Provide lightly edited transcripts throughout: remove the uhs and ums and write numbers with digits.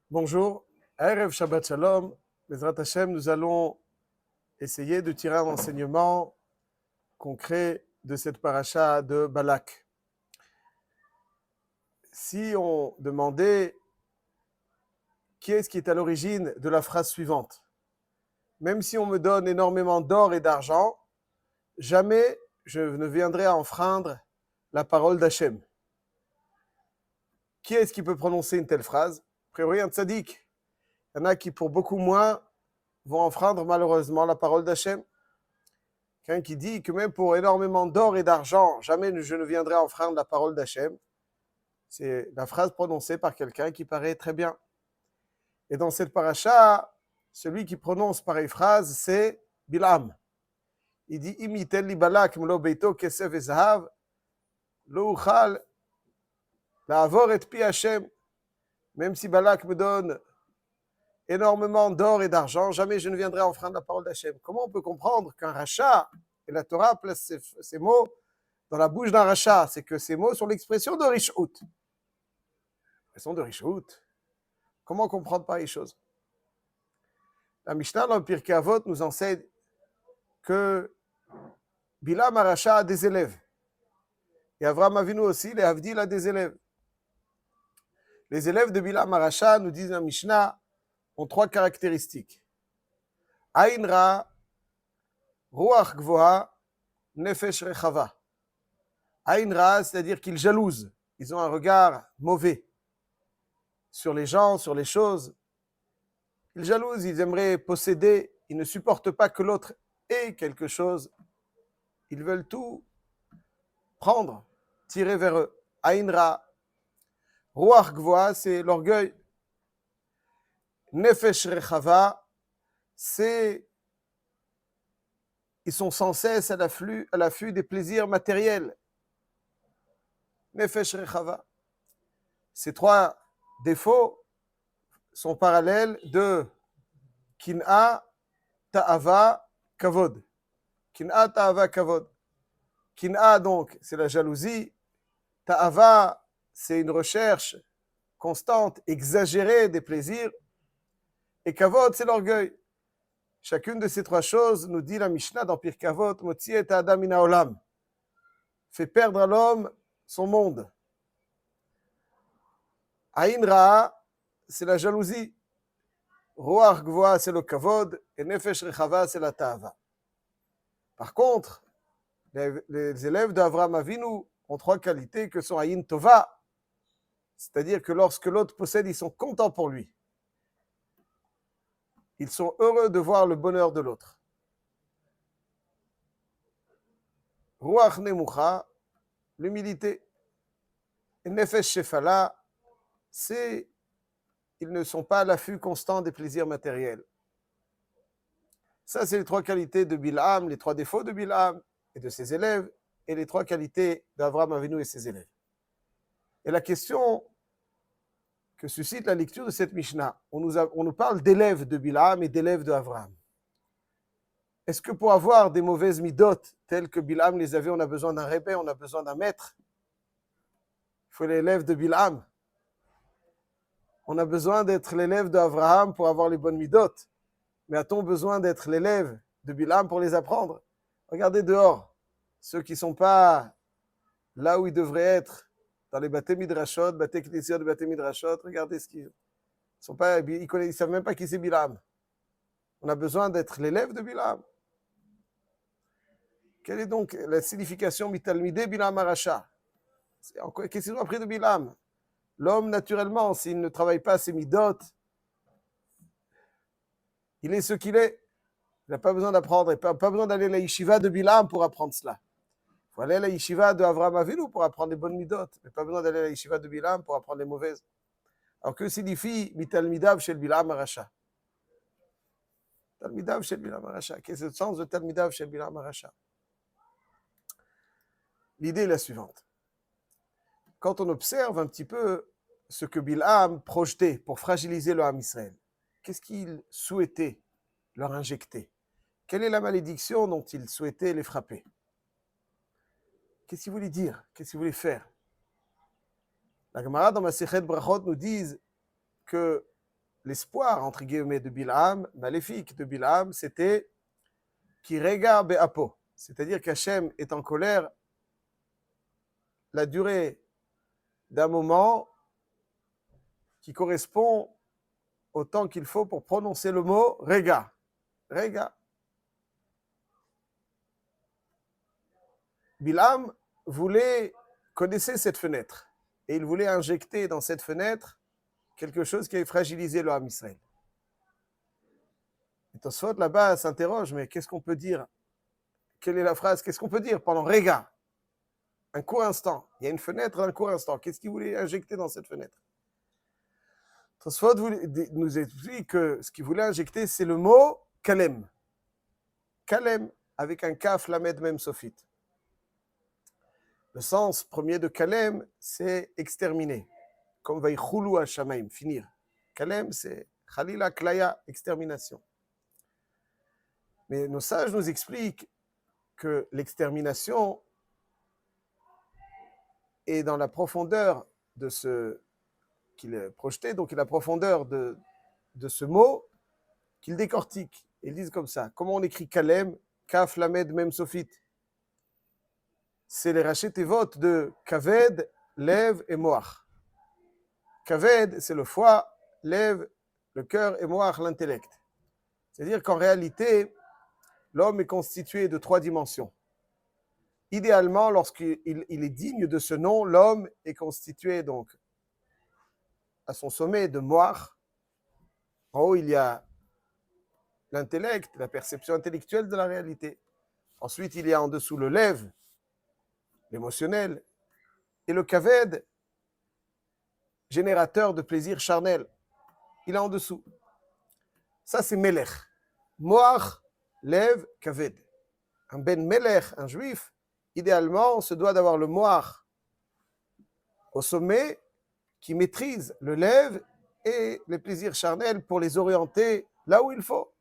Bonjour, Erev Shabbat Shalom. Bezrat Hashem, nous allons essayer de tirer un enseignement concret de cette paracha de Balak. Si on demandait qui est-ce qui est à l'origine de la phrase suivante, même si on me donne énormément d'or et d'argent, jamais je ne viendrai à enfreindre la parole d'Hachem. Qui est-ce qui peut prononcer une telle phrase? A priori, un tzaddik. Il y en a qui, pour beaucoup moins, vont enfreindre malheureusement la parole d'Hachem. Quelqu'un qui dit que même pour énormément d'or et d'argent, jamais je ne viendrai enfreindre la parole d'Hachem. C'est la phrase prononcée par quelqu'un qui paraît très bien. Et dans cette paracha, celui qui prononce pareille phrase, c'est Bilam. Il dit Imitel li Balak mlo beito kesef et zahav lo uchal la'avor et pi Hachem. Même si Balak me donne énormément d'or et d'argent, jamais je ne viendrai enfreindre la parole d'Hachem. Comment on peut comprendre qu'un rachat, et la Torah place ces mots dans la bouche d'un rachat, c'est que ces mots sont l'expression de Rishout. L'expression de Rishout. Comment comprendre pareille chose? La Mishnah dans le Pirkei Avot nous enseigne que Bilam Aracha a des élèves. Et Avraham Avinu aussi, les Havdil a des élèves. Les élèves de Bilam Aracha, nous disent la Mishnah, ont trois caractéristiques. Ain Ra, Ruach Gvoha, Nefesh Rechava. Ain Ra, c'est-à-dire qu'ils jalousent. Ils ont un regard mauvais sur les gens, sur les choses. Ils jalousent, ils aimeraient posséder, ils ne supportent pas que l'autre ait quelque chose. Ils veulent tout prendre, tirer vers eux. Ain Ra. Ruach Gvoha, c'est l'orgueil. Nefesh Rechava, c'est ils sont sans cesse à l'affût des plaisirs matériels. Nefesh Rechava. Ces trois défauts sont parallèles de Kin'a, Ta'ava, Kavod. Kin'a, Ta'ava, Kavod. Kin'a, donc, c'est la jalousie. Ta'ava, c'est une recherche constante, exagérée des plaisirs. Et Kavod, c'est l'orgueil. Chacune de ces trois choses, nous dit la Mishnah dans Pirkei Avot, Motzi et Adam min haolam, fait perdre à l'homme son monde. Ain Ra, c'est la jalousie. Ruach Gvoha, c'est le Kavod. Et Nefesh Rechava, c'est la Ta'ava. Par contre, les élèves d'Avraham Avinu ont trois qualités que sont Ayin Tova, c'est-à-dire que lorsque l'autre possède, ils sont contents pour lui. Ils sont heureux de voir le bonheur de l'autre. Ruach Nemucha, l'humilité. Et Nefesh Shefala, c'est ils ne sont pas à l'affût constant des plaisirs matériels. Ça, c'est les trois qualités de Bilham, les trois défauts de Bilham et de ses élèves, et les trois qualités d'Avraham Avinu et ses élèves. Et la question que suscite la lecture de cette Mishnah, on nous parle d'élèves de Bilham et d'élèves d'Avraham. Est-ce que pour avoir des mauvaises midotes telles que Bilham les avait, on a besoin d'un rébé, on a besoin d'un maître? Il faut l'élève de Bilham. On a besoin d'être l'élève d'Avraham pour avoir les bonnes midotes. Mais a-t-on besoin d'être l'élève de Bilham pour les apprendre? Regardez dehors, ceux qui ne sont pas là où ils devraient être, dans les Baté Midrashot, Baté Knesset, Baté Midrashot, regardez ce qu'ils sont pas, ils ne savent même pas qui c'est Bilham. On a besoin d'être l'élève de Bilham. Quelle est donc la signification Mitalmidé Bilham Aracha? Qu'est-ce qu'ils ont appris de Bilham? L'homme, naturellement, s'il ne travaille pas ses midot, il est ce qu'il est. Il n'a pas besoin d'apprendre, pas besoin d'aller à la yeshiva de Bilham pour apprendre cela. Il faut aller à la yeshiva de Avraham Avinu pour apprendre les bonnes midot, mais pas besoin d'aller à la yeshiva de Bilham pour apprendre les mauvaises. Alors que signifie Mitalmidav shel Bilham Aracha? Talmidav shel Bilham Aracha. Quel est le sens de Talmidav shel Bilham Aracha? L'idée est la suivante. Quand on observe un petit peu ce que Bilham projetait pour fragiliser le Ham Israël, qu'est-ce qu'il souhaitait leur injecter? Quelle est la malédiction dont il souhaitait les frapper? Qu'est-ce qu'il voulait dire? Qu'est-ce qu'il voulait faire? La Gemara dans Masechet Brachot nous dit que l'espoir, entre guillemets, de Bilham, maléfique de Bilham, c'était qui regarde Be'apo, c'est-à-dire qu'Hachem est en colère la durée d'un moment qui correspond au temps qu'il faut pour prononcer le mot Rega. Rega. Bilham connaissait cette fenêtre et il voulait injecter dans cette fenêtre quelque chose qui avait fragilisé le Ham Israël. Et Tosfot là-bas s'interroge, mais qu'est-ce qu'on peut dire? Quelle est la phrase? Qu'est-ce qu'on peut dire pendant Rega? Un court instant. Il y a une fenêtre d'un court instant. Qu'est-ce qu'il voulait injecter dans cette fenêtre? Tosfot nous explique que ce qu'il voulait injecter, c'est le mot Kalem. Kalem, avec un kaf, lamed, même sophite. Le sens premier de Kalem, c'est exterminer. Comme Vaïchoulou Hashamaim, finir. Kalem, c'est Khalila Klaya, extermination. Mais nos sages nous expliquent que l'extermination est dans la profondeur de ce qu'il est projeté, donc la profondeur de ce mot qu'il décortique. Ils disent comme ça. Comment on écrit Kalem, Kaf, Lamed, Mem, Sophit? C'est les rachets votes de Kaved, Lev et Moach. Kaved, c'est le foie, Lev, le cœur, et Moach, l'intellect. C'est-à-dire qu'en réalité, l'homme est constitué de 3 dimensions. Idéalement, lorsqu'il est digne de ce nom, l'homme est constitué donc à son sommet de Moach. En haut, il y a l'intellect, la perception intellectuelle de la réalité. Ensuite, il y a en dessous le Lev, l'émotionnel, et le Kaved, générateur de plaisir charnel. Il est en dessous. Ça, c'est Melech. Moach, Lev, Kaved. Un Ben Melech, un juif, idéalement, on se doit d'avoir le Moach au sommet qui maîtrise le Lev et les plaisirs charnels pour les orienter là où il faut.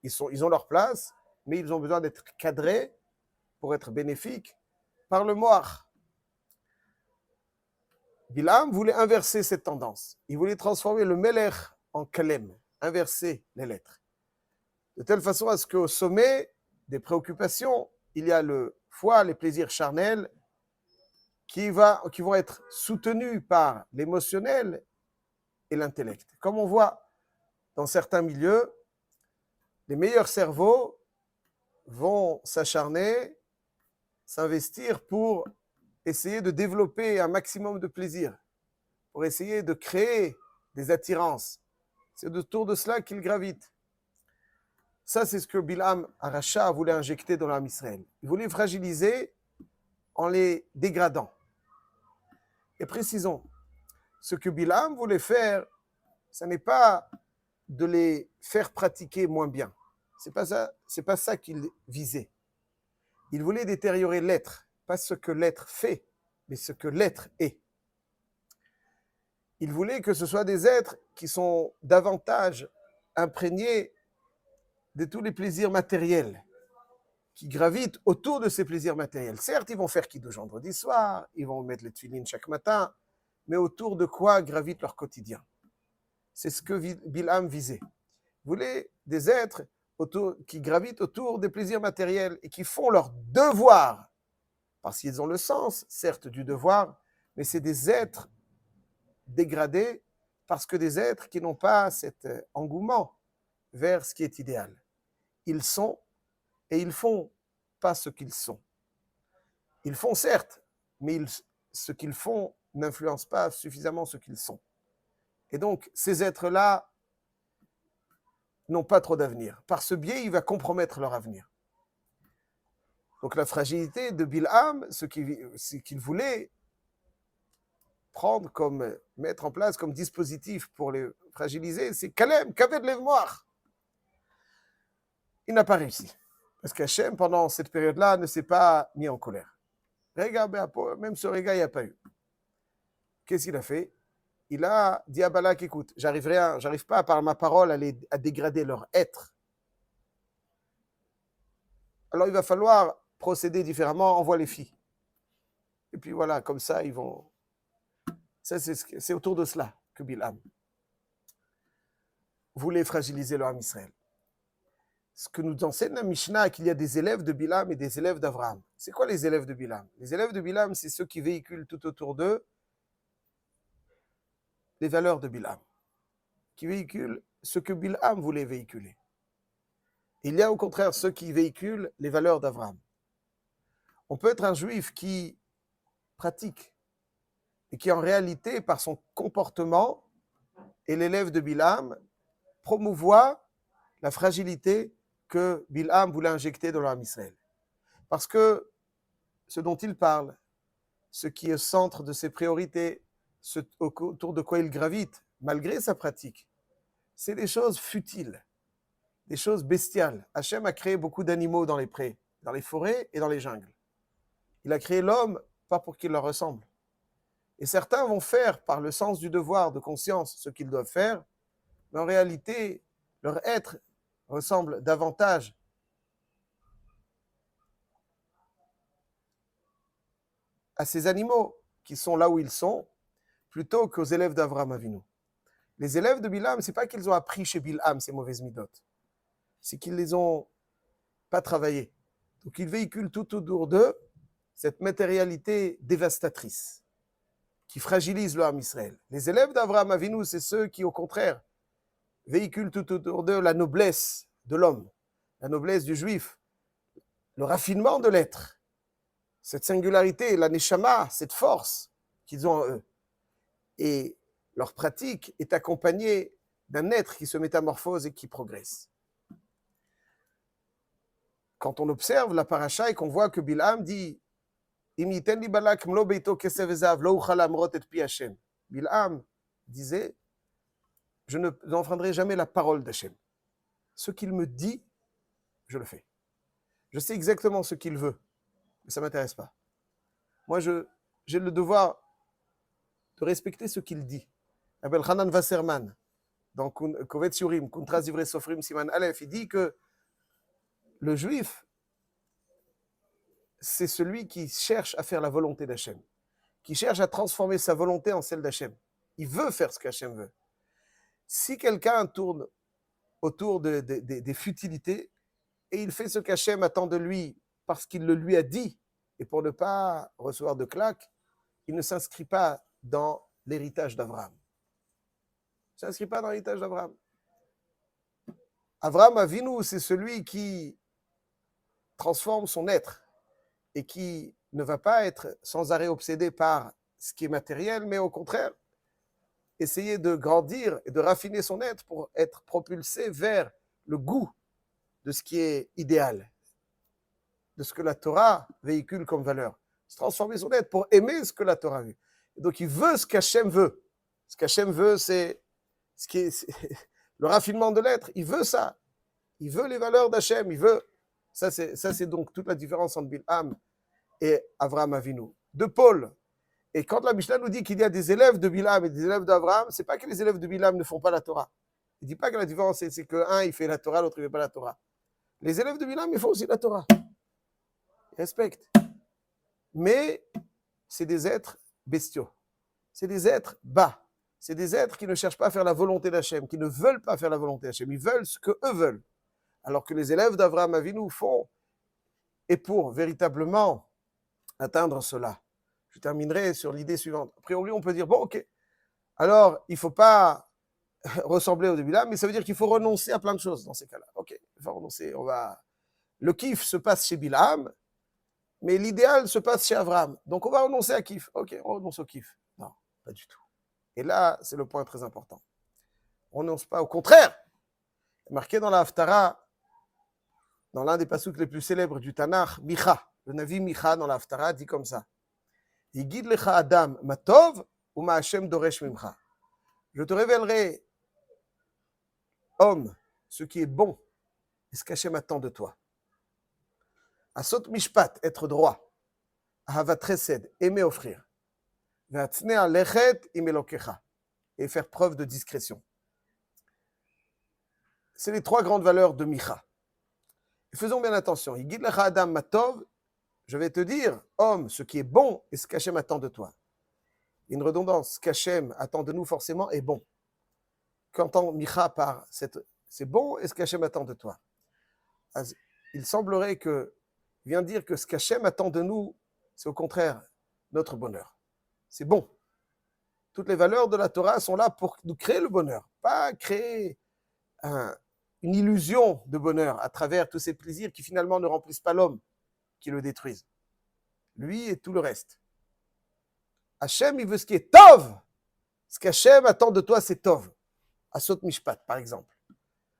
Ils ont leur place, mais ils ont besoin d'être cadrés pour être bénéfiques par le Moach. Bilham voulait inverser cette tendance. Il voulait transformer le Melech en Kalem, inverser les lettres. De telle façon à ce qu'au sommet des préoccupations, il y a le foie, les plaisirs charnels, qui vont être soutenus par l'émotionnel et l'intellect. Comme on voit dans certains milieux, les meilleurs cerveaux vont s'acharner, s'investir pour essayer de développer un maximum de plaisir, pour essayer de créer des attirances. C'est autour de cela qu'ils gravitent. Ça, c'est ce que Bilham Aracha voulait injecter dans l'âme Israël. Il voulait fragiliser en les dégradant. Et précisons, ce que Bilham voulait faire, ce n'est pas de les faire pratiquer moins bien. C'est pas ça qu'il visait. Il voulait détériorer l'être, pas ce que l'être fait, mais ce que l'être est. Il voulait que ce soit des êtres qui sont davantage imprégnés de tous les plaisirs matériels, qui gravitent autour de ces plaisirs matériels. Certes, ils vont faire kiddush vendredi soir, ils vont mettre les tefilines chaque matin, mais autour de quoi gravite leur quotidien? C'est ce que Bilham visait. Il voulait des êtres qui gravitent autour des plaisirs matériels et qui font leur devoir, parce qu'ils ont le sens, certes, du devoir, mais c'est des êtres dégradés parce que des êtres qui n'ont pas cet engouement vers ce qui est idéal. Ils sont et ils font pas ce qu'ils sont. Ils font certes, mais ce qu'ils font n'influence pas suffisamment ce qu'ils sont. Et donc, ces êtres-là n'ont pas trop d'avenir. Par ce biais, il va compromettre leur avenir. Donc la fragilité de Bilham, ce qu'il voulait mettre en place comme dispositif pour les fragiliser, c'est Kalem, Kaved Lev Moach. Il n'a pas réussi. Parce qu'Hachem, pendant cette période-là, ne s'est pas mis en colère. Même ce Rega, il n'y a pas eu. Qu'est-ce qu'il a fait? Il a dit à Balak, écoute, j'arrive pas par ma parole à dégrader leur être. Alors il va falloir procéder différemment, envoie les filles. Et puis voilà, comme ça, ils vont... Ça, c'est autour de cela que Bilham. voulait fragiliser le Ham Israël. Ce que nous enseigne la Mishnah, qu'il y a des élèves de Bilam et des élèves d'Abraham. C'est quoi les élèves de Bilam? Les élèves de Bilam, c'est ceux qui véhiculent tout autour d'eux les valeurs de Bilam, qui véhiculent ce que Bilam voulait véhiculer. Il y a au contraire ceux qui véhiculent les valeurs d'Abraham. On peut être un juif qui pratique et qui en réalité, par son comportement, est l'élève de Bilam, promouvoit la fragilité que Bilam voulait injecter dans l'âme Israël. Parce que ce dont il parle, ce qui est au centre de ses priorités, ce autour de quoi il gravite, malgré sa pratique, c'est des choses futiles, des choses bestiales. Hachem a créé beaucoup d'animaux dans les prés, dans les forêts et dans les jungles. Il a créé l'homme, pas pour qu'il leur ressemble. Et certains vont faire, par le sens du devoir, de conscience, ce qu'ils doivent faire, mais en réalité, leur être ressemble davantage à ces animaux qui sont là où ils sont, plutôt qu'aux élèves d'Avraham Avinu. Les élèves de Bilam, ce n'est pas qu'ils ont appris chez Bilam ces mauvaises midotes, c'est qu'ils ne les ont pas travaillées. Donc ils véhiculent tout autour d'eux cette matérialité dévastatrice qui fragilise le Ham Israël. Les élèves d'Avraham Avinu, c'est ceux qui, au contraire, véhiculent tout autour d'eux la noblesse de l'homme, la noblesse du juif, le raffinement de l'être, cette singularité, la neshama, cette force qu'ils ont en eux. Et leur pratique est accompagnée d'un être qui se métamorphose et qui progresse. Quand on observe la paracha et qu'on voit que Bilam dit Bilam disait, je n'enfreindrai jamais la parole d'Hachem. Ce qu'il me dit, je le fais. Je sais exactement ce qu'il veut, mais ça ne m'intéresse pas. Moi, j'ai le devoir de respecter ce qu'il dit. Abel Hanan Wasserman, dans Kovetz Yurim, Kuntras Divrei Sofrim Siman Aleph, il dit que le juif, c'est celui qui cherche à faire la volonté d'Hachem, qui cherche à transformer sa volonté en celle d'Hachem. Il veut faire ce qu'Hachem veut. Si quelqu'un tourne autour des futilités et il fait ce qu'Hachem attend de lui parce qu'il le lui a dit et pour ne pas recevoir de claques, il ne s'inscrit pas dans l'héritage d'Abraham. Il ne s'inscrit pas dans l'héritage d'Abraham. Abraham Avinu, c'est celui qui transforme son être et qui ne va pas être sans arrêt obsédé par ce qui est matériel, mais au contraire, essayer de grandir et de raffiner son être pour être propulsé vers le goût de ce qui est idéal, de ce que la Torah véhicule comme valeur. Se transformer son être pour aimer ce que la Torah veut. Et donc il veut ce qu'Hachem veut. Ce qu'Hachem veut, c'est ce qui est le raffinement de l'être. Il veut ça. Il veut les valeurs d'Hachem. Il veut. Ça, c'est donc toute la différence entre Bilham et Avraham Avinu. De Paul. Et quand la Mishnah nous dit qu'il y a des élèves de Bilham et des élèves d'Avraham, c'est pas que les élèves de Bilham ne font pas la Torah. Il ne dit pas que la différence, c'est qu'un, il fait la Torah, l'autre, il ne fait pas la Torah. Les élèves de Bilham, ils font aussi la Torah. Ils respectent. Mais c'est des êtres bestiaux. C'est des êtres bas. C'est des êtres qui ne cherchent pas à faire la volonté d'Hachem, qui ne veulent pas faire la volonté d'Hachem. Ils veulent ce qu'eux veulent. Alors que les élèves d'Avraham Avinu font, et pour véritablement atteindre cela. Je terminerai sur l'idée suivante. A priori, on peut dire, bon, ok, alors il ne faut pas ressembler au début là, mais ça veut dire qu'il faut renoncer à plein de choses dans ces cas-là. Ok, il faut renoncer. Le kiff se passe chez Bilham, mais l'idéal se passe chez Avraham. Donc on va renoncer à kiff. Ok, on renonce au kiff. Non, pas du tout. Et là, c'est le point très important. On renonce pas, au contraire. Marqué dans la Haftara, dans l'un des passuks les plus célèbres du Tanakh, Micha, le Navi Micha dans la Haftara dit comme ça. Yigid lecha Adam matov ou ma Hashem doresh mimcha. Je te révélerai, homme, ce qui est bon et ce qu'Hachem attend de toi. Asot mishpat, être droit. Ahavat chesed, aimer offrir. Ve'atznea lechet im elokecha, et faire preuve de discrétion. C'est les trois grandes valeurs de Micha. Et faisons bien attention. Yigid lecha Adam matov, je vais te dire, homme, ce qui est bon et ce qu'Hachem attend de toi. Une redondance, ce qu'Hachem attend de nous forcément est bon. qu'entend Micha par c'est bon et ce qu'Hachem attend de toi. Il semblerait que vient dire que ce qu'Hachem attend de nous, c'est au contraire notre bonheur. C'est bon. Toutes les valeurs de la Torah sont là pour nous créer le bonheur, pas créer une illusion de bonheur à travers tous ces plaisirs qui finalement ne remplissent pas l'homme, qui le détruisent. Lui et tout le reste. Hachem, il veut ce qui est Tov. Ce qu'Hachem attend de toi, c'est Tov. Asot Mishpat, par exemple.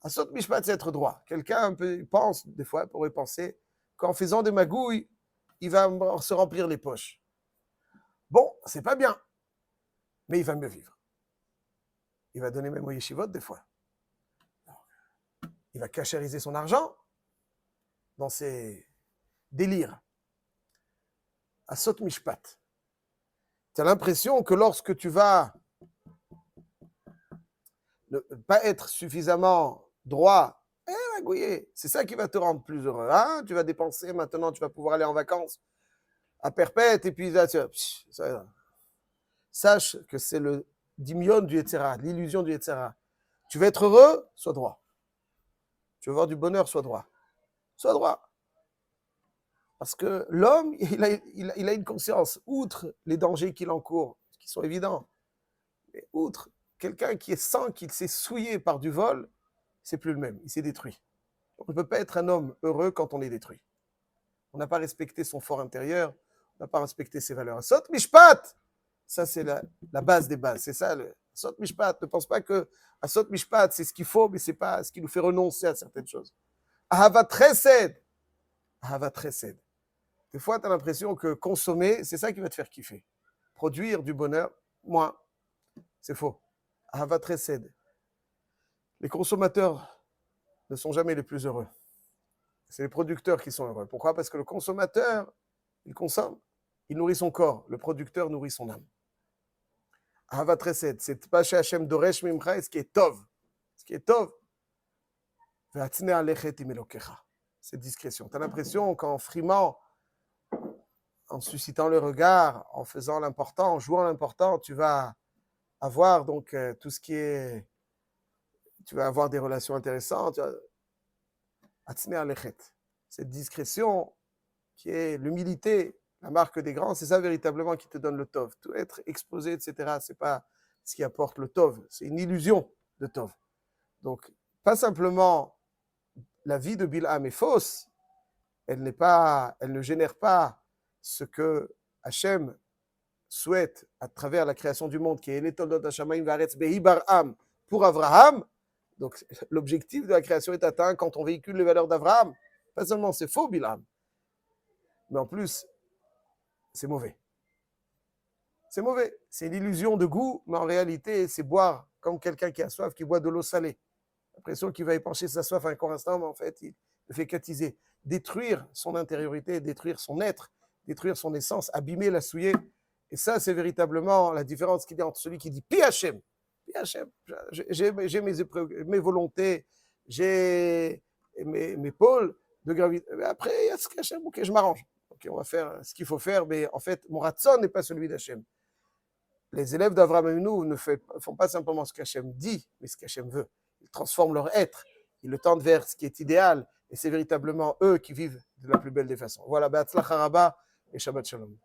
Asot Mishpat, c'est être droit. Quelqu'un pense, des fois, pourrait penser qu'en faisant des magouilles, il va se remplir les poches. Bon, c'est pas bien, mais il va mieux vivre. Il va donner même au yeshivot, des fois. Il va cachériser son argent dans ses délires. Asot Mishpat. Tu as l'impression que lorsque tu vas ne pas être suffisamment droit, magouiller, c'est ça qui va te rendre plus heureux. Hein? Tu vas dépenser, maintenant tu vas pouvoir aller en vacances à perpète, et puis là, sache que c'est le dimion du Yetzera, l'illusion du Yetzera. Tu veux être heureux, sois droit. Tu veux avoir du bonheur, sois droit. Sois droit. Parce que l'homme, il a une conscience, outre les dangers qu'il encourt, qui sont évidents, mais outre quelqu'un qui sent qu'il s'est souillé par du vol, c'est plus le même, il s'est détruit. On ne peut pas être un homme heureux quand on est détruit. On n'a pas respecté son fort intérieur, on n'a pas respecté ses valeurs. Asot Mishpat, ça c'est la base des bases, c'est ça le Asot Mishpat. Ne pense pas que Asot Mishpat c'est ce qu'il faut, mais c'est pas ce qui nous fait renoncer à certaines choses. Ahavat Chesed, Ahavat Chesed. Des fois, tu as l'impression que consommer, c'est ça qui va te faire kiffer. Produire du bonheur, moins, c'est faux. Ahavat Chesed. Les consommateurs ne sont jamais les plus heureux. C'est les producteurs qui sont heureux. Pourquoi? Parce que le consommateur, il consomme, il nourrit son corps. Le producteur nourrit son âme. Ahavat Chesed, c'est pas chez Hashem Doresh Mimcha, ce qui est Tov. Ce qui est Tov. Ve'atzne alechet im Elokecha. C'est discrétion. Tu as l'impression qu'en frimant, en suscitant le regard, en faisant l'important, en jouant l'important, tu vas avoir donc tout ce qui est... Tu vas avoir des relations intéressantes. Atzne alechet. Cette discrétion qui est l'humilité, la marque des grands, c'est ça véritablement qui te donne le Tov. Tout être exposé, etc., c'est pas ce qui apporte le Tov. C'est une illusion de Tov. Donc, pas simplement la vie de Bilham est fausse, elle ne génère pas ce que Hachem souhaite à travers la création du monde, qui est l'Etoldot Hashamayim Varetz Behi Barham pour Avraham. Donc l'objectif de la création est atteint quand on véhicule les valeurs d'Avraham. Pas seulement c'est faux Bilham, mais en plus c'est mauvais. C'est mauvais. C'est l'illusion de goût, mais en réalité c'est boire comme quelqu'un qui a soif, qui boit de l'eau salée. L'impression qu'il va épancher sa soif un court instant, mais en fait il le fait qu'attiser. Détruire son intériorité, détruire son être, détruire son essence, abîmer, la souiller. Et ça, c'est véritablement la différence qu'il y a entre celui qui dit Pi Hachem, j'ai mes volontés, j'ai mes pôles de gravité. Mais après, il y a ce qu'Hachem, ok, je m'arrange. Ok, on va faire ce qu'il faut faire, mais en fait, mon ratson n'est pas celui d'Hachem. Les élèves d'Avraham Avinu ne font pas simplement ce qu'Hachem dit, mais ce qu'Hachem veut. Ils transforment leur être, ils le tendent vers ce qui est idéal, et c'est véritablement eux qui vivent de la plus belle des façons. Voilà, Be'atzlacha Rabba et Shabbat Shalom.